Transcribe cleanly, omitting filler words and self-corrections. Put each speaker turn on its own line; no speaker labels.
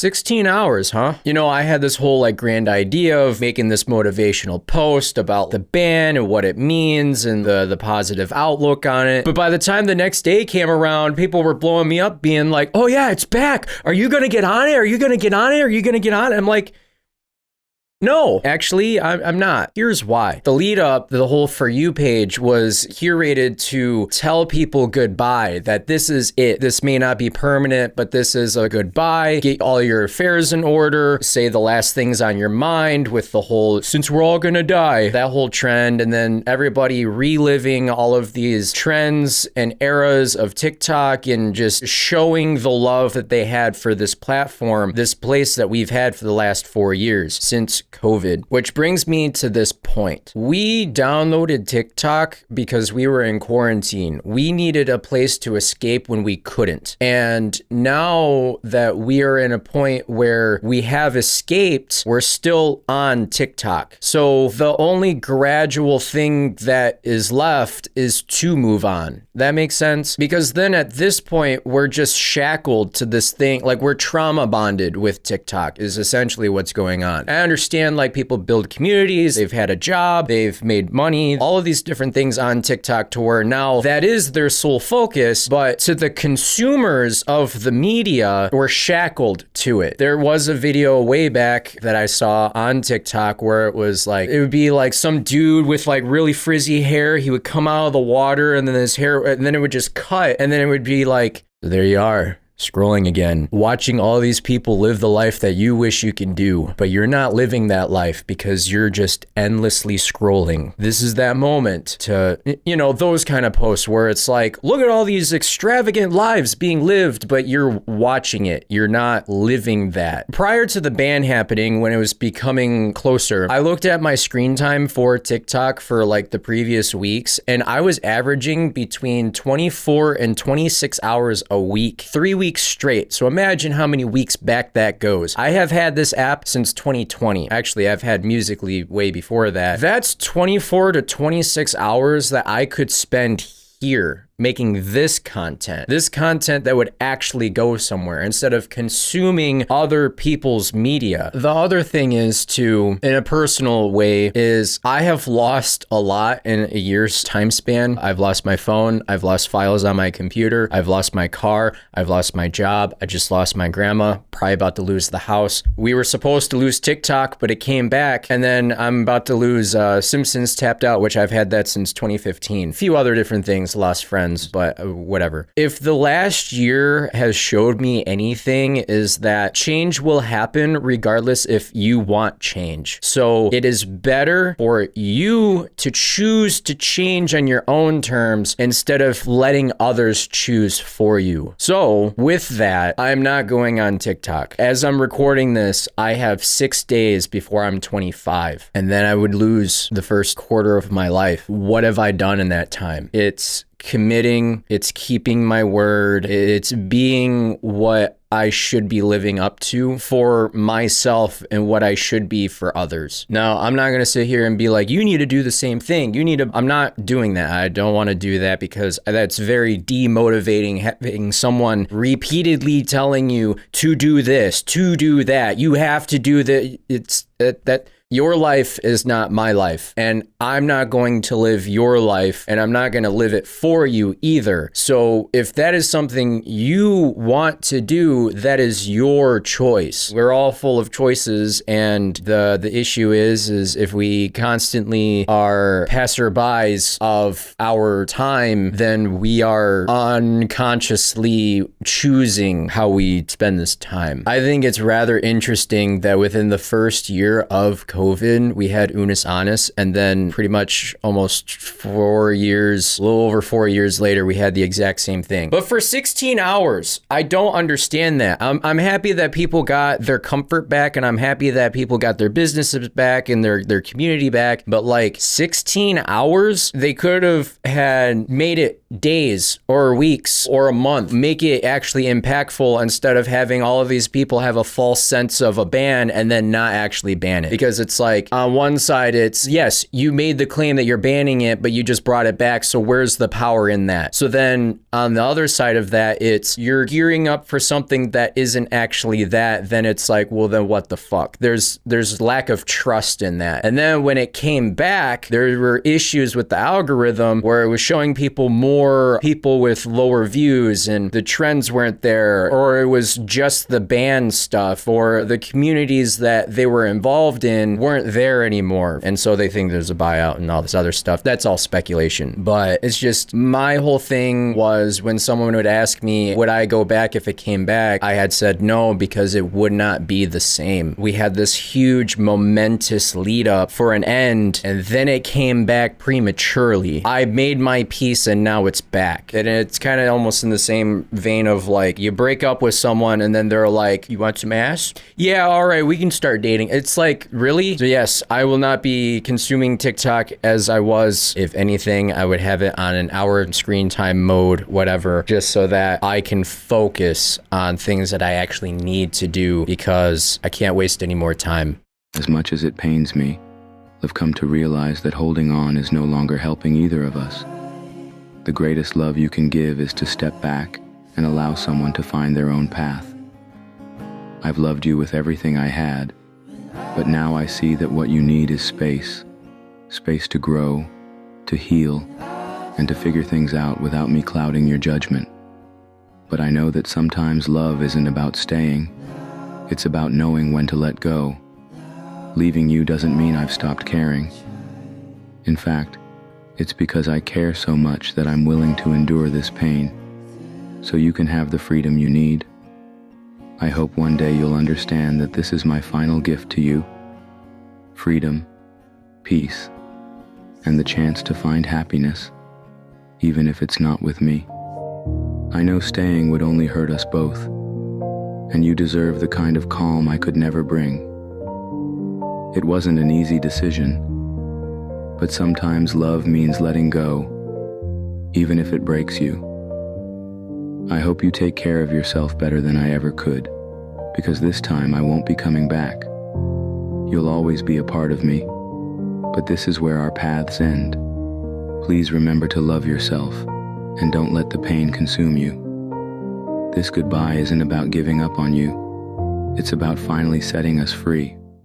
16 hours, huh? You know, I had this whole like grand idea of making this motivational post about the ban and what it means and the positive outlook on it. But by the time the next day came around, people were blowing me up being like, oh yeah, it's back. Are you going to get on it? Are you going to get on it? Are you going to get on it? I'm like, no, actually, I'm not. Here's why. The lead up, the whole For You page was curated to tell people goodbye, that this is it. This may not be permanent, but this is a goodbye. Get all your affairs in order. Say the last things on your mind with the whole, since we're all gonna die, that whole trend. And then everybody reliving all of these trends and eras of TikTok and just showing the love that they had for this platform, this place that we've had for the last 4 years since COVID, which brings me to this point. We downloaded TikTok because we were in quarantine. We needed a place to escape when we couldn't. And now that we are in a point where we have escaped, we're still on TikTok. So the only gradual thing that is left is to move on. That makes sense? Because then at this point, we're just shackled to this thing. Like we're trauma bonded with TikTok is essentially what's going on. I understand like people build communities, they've had a job, they've made money, all of these different things on TikTok to where now that is their sole focus, but to the consumers of the media, we're shackled to it. There was a video way back that I saw on TikTok where it was like, it would be like some dude with like really frizzy hair, he would come out of the water and then his hair, and then it would just cut, and then it would be like, there you are. Scrolling again, watching all these people live the life that you wish you can do, but you're not living that life because you're just endlessly scrolling. This is that moment to, you know, those kind of posts where it's like, look at all these extravagant lives being lived, but you're watching it. You're not living that. Prior to the ban happening, when it was becoming closer, I looked at my screen time for TikTok for like the previous weeks, and I was averaging between 24 and 26 hours a week, 3 weeks straight. So imagine how many weeks back that goes. I have had this app since 2020. Actually, I've had Musical.ly way before that. That's 24 to 26 hours that I could spend here making this content that would actually go somewhere instead of consuming other people's media. The other thing is to, in a personal way, is I have lost a lot in a year's time span. I've lost my phone. I've lost files on my computer. I've lost my car. I've lost my job. I just lost my grandma, probably about to lose the house. We were supposed to lose TikTok, but it came back. And then I'm about to lose Simpsons Tapped Out, which I've had that since 2015. A few other different things, lost friends, but whatever. If the last year has showed me anything, is that change will happen regardless if you want change. So it is better for you to choose to change on your own terms instead of letting others choose for you. So with that, I'm not going on TikTok. As I'm recording this, I have 6 days before I'm 25, and then I would lose the first quarter of my life. What have I done in that time? It's committing, it's keeping my word, it's being what I should be living up to for myself and what I should be for others. Now, I'm not going to sit here and be like, you need to do the same thing. I'm not doing that. I don't want to do that because that's very demotivating, having someone repeatedly telling you to do this, to do that. You have to do that. It's that your life is not my life, and I'm not going to live your life, and I'm not going to live it for you either. So if that is something you want to do, that is your choice. We're all full of choices, and the issue is if we constantly are passerbys of our time, then we are unconsciously choosing how we spend this time. I think it's rather interesting that within the first year of COVID, we had Unis Annus, and then pretty much almost 4 years, a little over 4 years later, we had the exact same thing. But for 16 hours, I don't understand that. I'm happy that people got their comfort back, and I'm happy that people got their businesses back and their community back. But like 16 hours, they could have had made it days or weeks or a month. Make it actually impactful instead of having all of these people have a false sense of a ban and then not actually ban it. Because it's like, on one side, it's, yes, you made the claim that you're banning it, but you just brought it back. So where's the power in that? So then on the other side of that, it's you're gearing up for something that isn't actually that. Then it's like, well, then what the fuck? There's lack of trust in that. And then when it came back, there were issues with the algorithm where it was showing people more people with lower views and the trends weren't there, or it was just the band stuff, or the communities that they were involved in weren't there anymore. And so they think there's a buyout and all this other stuff. That's all speculation. But it's just, my whole thing was when someone would ask me, would I go back if it came back? I had said no, because it would not be the same. We had this huge momentous lead up for an end, and then it came back prematurely. I made my peace and now it's back. And it's kind of almost in the same vein of like, you break up with someone and then they're like, you want some ass? Yeah, all right, we can start dating. It's like, really? So yes, I will not be consuming TikTok as I was. If anything, I would have it on an hour screen time mode, whatever, just so that I can focus on things that I actually need to do, because I can't waste any more time.
As much as it pains me, I've come to realize that holding on is no longer helping either of us. The greatest love you can give is to step back and allow someone to find their own path. I've loved you with everything I had, but now I see that what you need is space. Space to grow, to heal, and to figure things out without me clouding your judgment. But I know that sometimes love isn't about staying. It's about knowing when to let go. Leaving you doesn't mean I've stopped caring. In fact, it's because I care so much that I'm willing to endure this pain, so you can have the freedom you need. I hope one day you'll understand that this is my final gift to you. Freedom, peace, and the chance to find happiness, even if it's not with me. I know staying would only hurt us both, and you deserve the kind of calm I could never bring. It wasn't an easy decision, but sometimes love means letting go, even if it breaks you. I hope you take care of yourself better than I ever could, because this time I won't be coming back. You'll always be a part of me, but this is where our paths end. Please remember to love yourself, and don't let the pain consume you. This goodbye isn't about giving up on you. It's about finally setting us free.